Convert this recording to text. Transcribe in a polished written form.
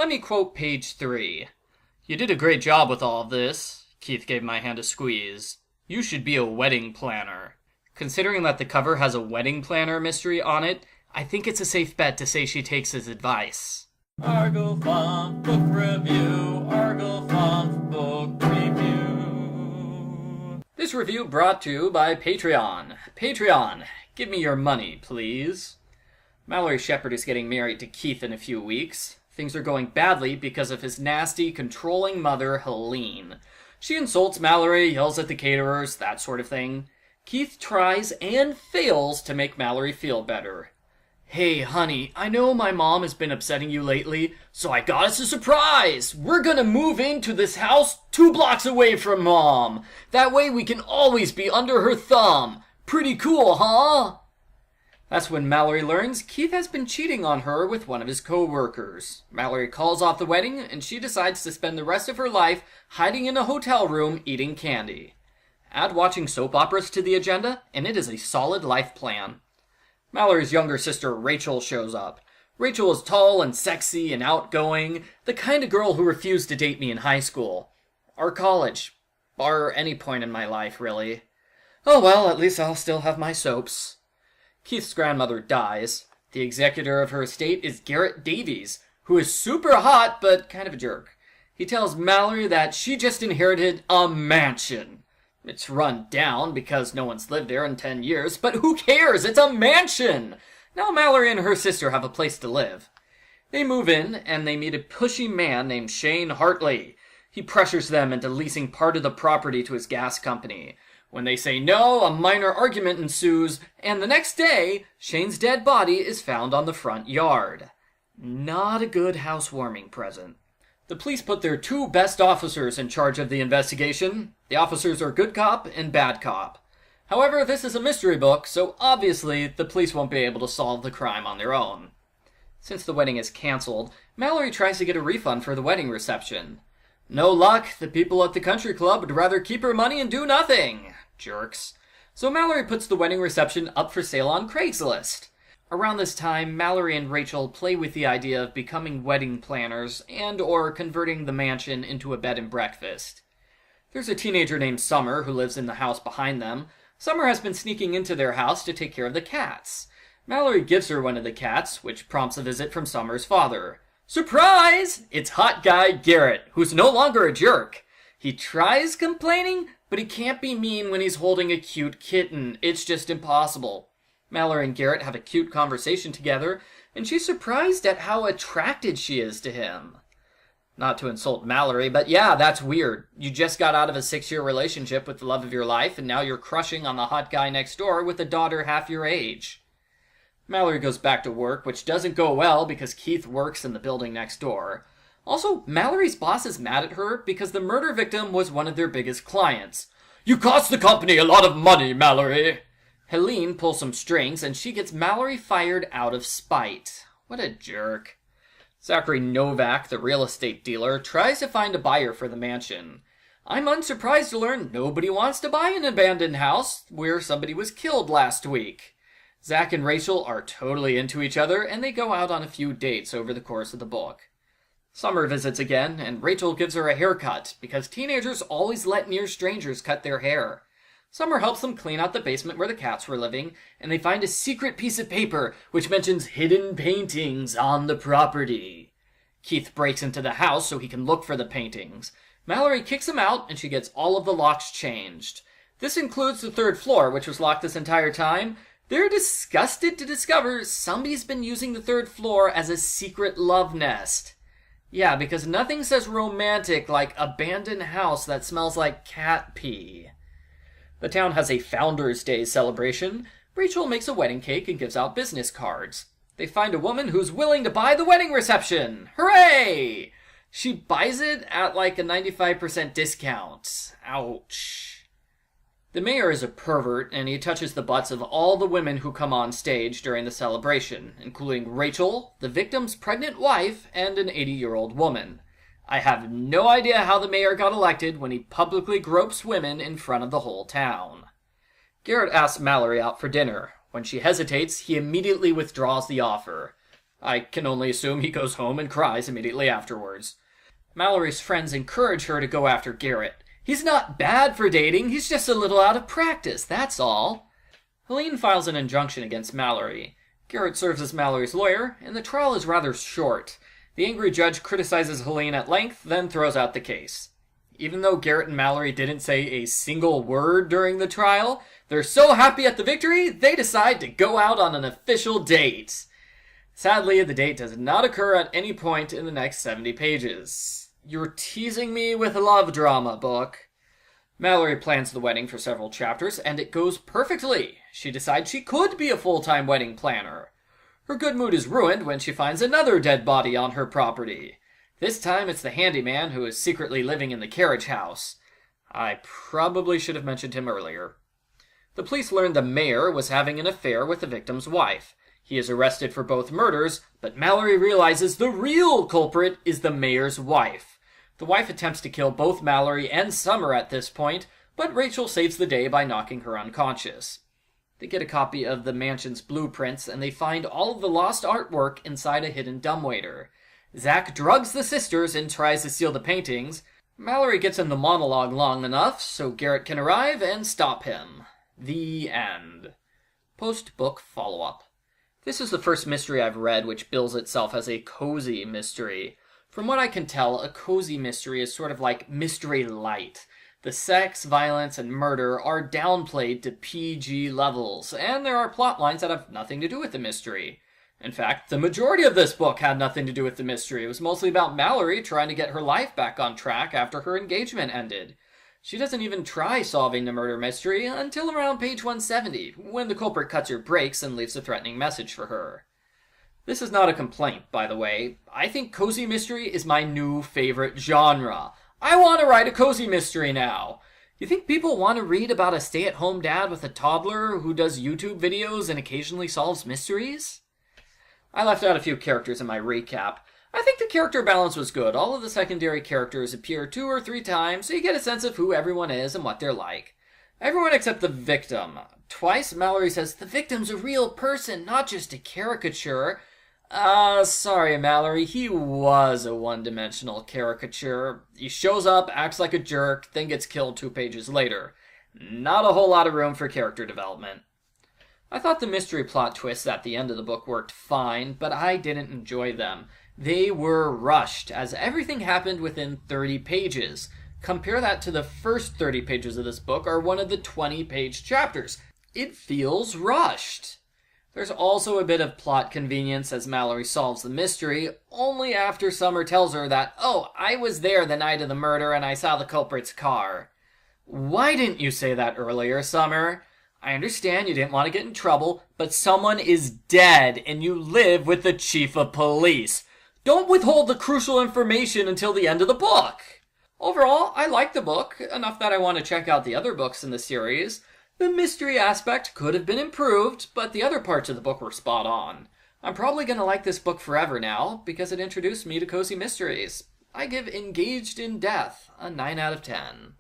Let me quote page 3. "You did a great job with all of this." Keith gave my hand a squeeze. "You should be a wedding planner." Considering that the cover has a wedding planner mystery on it, I think it's a safe bet to say she takes his advice. Arglefont Book Review, Arglefont Book Review. This review brought to you by Patreon. Patreon, give me your money, please. Mallory Shepherd is getting married to Keith in a few weeks. Things are going badly because of his nasty, controlling mother, Helene. She insults Mallory, yells at the caterers, that sort of thing. Keith tries and fails to make Mallory feel better. "Hey, honey, I know my mom has been upsetting you lately, so I got us a surprise! We're gonna move into this house 2 blocks away from Mom! That way we can always be under her thumb! Pretty cool, huh?" That's when Mallory learns Keith has been cheating on her with one of his co-workers. Mallory calls off the wedding, and she decides to spend the rest of her life hiding in a hotel room eating candy. Add watching soap operas to the agenda, and it is a solid life plan. Mallory's younger sister, Rachel, shows up. Rachel is tall and sexy and outgoing, the kind of girl who refused to date me in high school. Or college. Or any point in my life, really. Oh well, at least I'll still have my soaps. Keith's grandmother dies. The executor of her estate is Garrett Davies, who is super hot, but kind of a jerk. He tells Mallory that she just inherited a mansion. It's run down because no one's lived there in 10 years, but who cares? It's a mansion! Now Mallory and her sister have a place to live. They move in, and they meet a pushy man named Shane Hartley. He pressures them into leasing part of the property to his gas company. When they say no, a minor argument ensues, and the next day, Shane's dead body is found on the front yard. Not a good housewarming present. The police put their 2 best officers in charge of the investigation. The officers are good cop and bad cop. However, this is a mystery book, so obviously the police won't be able to solve the crime on their own. Since the wedding is cancelled, Mallory tries to get a refund for the wedding reception. No luck, the people at the country club would rather keep her money and do nothing. Jerks. So Mallory puts the wedding reception up for sale on Craigslist. Around this time, Mallory and Rachel play with the idea of becoming wedding planners and or converting the mansion into a bed and breakfast. There's a teenager named Summer who lives in the house behind them. Summer has been sneaking into their house to take care of the cats. Mallory gives her one of the cats, which prompts a visit from Summer's father. Surprise! It's hot guy Garrett, who's no longer a jerk. He tries complaining, but he can't be mean when he's holding a cute kitten. It's just impossible. Mallory and Garrett have a cute conversation together, and she's surprised at how attracted she is to him. Not to insult Mallory, but yeah, that's weird. You just got out of a 6-year relationship with the love of your life, and now you're crushing on the hot guy next door with a daughter half your age. Mallory goes back to work, which doesn't go well because Keith works in the building next door. Also, Mallory's boss is mad at her because the murder victim was one of their biggest clients. "You cost the company a lot of money, Mallory." Helene pulls some strings, and she gets Mallory fired out of spite. What a jerk. Zachary Novak, the real estate dealer, tries to find a buyer for the mansion. I'm unsurprised to learn nobody wants to buy an abandoned house where somebody was killed last week. Zach and Rachel are totally into each other, and they go out on a few dates over the course of the book. Summer visits again, and Rachel gives her a haircut, because teenagers always let near strangers cut their hair. Summer helps them clean out the basement where the cats were living, and they find a secret piece of paper which mentions hidden paintings on the property. Keith breaks into the house so he can look for the paintings. Mallory kicks him out, and she gets all of the locks changed. This includes the 3rd floor, which was locked this entire time. They're disgusted to discover somebody's been using the 3rd floor as a secret love nest. Yeah, because nothing says romantic like abandoned house that smells like cat pee. The town has a Founders Day celebration. Rachel makes a wedding cake and gives out business cards. They find a woman who's willing to buy the wedding reception. Hooray! She buys it at like a 95% discount. Ouch. The mayor is a pervert, and he touches the butts of all the women who come on stage during the celebration, including Rachel, the victim's pregnant wife, and an 80-year-old woman. I have no idea how the mayor got elected when he publicly gropes women in front of the whole town. Garrett asks Mallory out for dinner. When she hesitates, he immediately withdraws the offer. I can only assume he goes home and cries immediately afterwards. Mallory's friends encourage her to go after Garrett. He's not bad for dating, he's just a little out of practice, that's all. Helene files an injunction against Mallory. Garrett serves as Mallory's lawyer, and the trial is rather short. The angry judge criticizes Helene at length, then throws out the case. Even though Garrett and Mallory didn't say a single word during the trial, they're so happy at the victory, they decide to go out on an official date. Sadly, the date does not occur at any point in the next 70 pages. You're teasing me with a love drama, book. Mallory plans the wedding for several chapters, and it goes perfectly. She decides she could be a full-time wedding planner. Her good mood is ruined when she finds another dead body on her property. This time it's the handyman who is secretly living in the carriage house. I probably should have mentioned him earlier. The police learn the mayor was having an affair with the victim's wife. He is arrested for both murders, but Mallory realizes the real culprit is the mayor's wife. The wife attempts to kill both Mallory and Summer at this point, but Rachel saves the day by knocking her unconscious. They get a copy of the mansion's blueprints, and they find all of the lost artwork inside a hidden dumbwaiter. Zach drugs the sisters and tries to steal the paintings. Mallory gets in the monologue long enough so Garrett can arrive and stop him. The end. Post-book follow-up. This is the first mystery I've read which bills itself as a cozy mystery. From what I can tell, a cozy mystery is sort of like mystery light. The sex, violence, and murder are downplayed to PG levels, and there are plot lines that have nothing to do with the mystery. In fact, the majority of this book had nothing to do with the mystery. It was mostly about Mallory trying to get her life back on track after her engagement ended. She doesn't even try solving the murder mystery until around page 170, when the culprit cuts her brakes and leaves a threatening message for her. This is not a complaint, by the way. I think cozy mystery is my new favorite genre. I want to write a cozy mystery now. You think people want to read about a stay-at-home dad with a toddler who does YouTube videos and occasionally solves mysteries? I left out a few characters in my recap. I think the character balance was good. All of the secondary characters appear 2 or 3 times, so you get a sense of who everyone is and what they're like. Everyone except the victim. Twice, Mallory says, the victim's a real person, not just a caricature. Sorry, Mallory, he was a one-dimensional caricature. He shows up, acts like a jerk, then gets killed 2 pages later. Not a whole lot of room for character development. I thought the mystery plot twists at the end of the book worked fine, but I didn't enjoy them. They were rushed, as everything happened within 30 pages. Compare that to the first 30 pages of this book, or one of the 20-page chapters. It feels rushed. There's also a bit of plot convenience as Mallory solves the mystery, only after Summer tells her that, oh, I was there the night of the murder and I saw the culprit's car. Why didn't you say that earlier, Summer? I understand you didn't want to get in trouble, but someone is dead and you live with the chief of police. Don't withhold the crucial information until the end of the book. Overall, I like the book, enough that I want to check out the other books in the series. The mystery aspect could have been improved, but the other parts of the book were spot on. I'm probably going to like this book forever now, because it introduced me to cozy mysteries. I give Engaged in Death a 9 out of 10.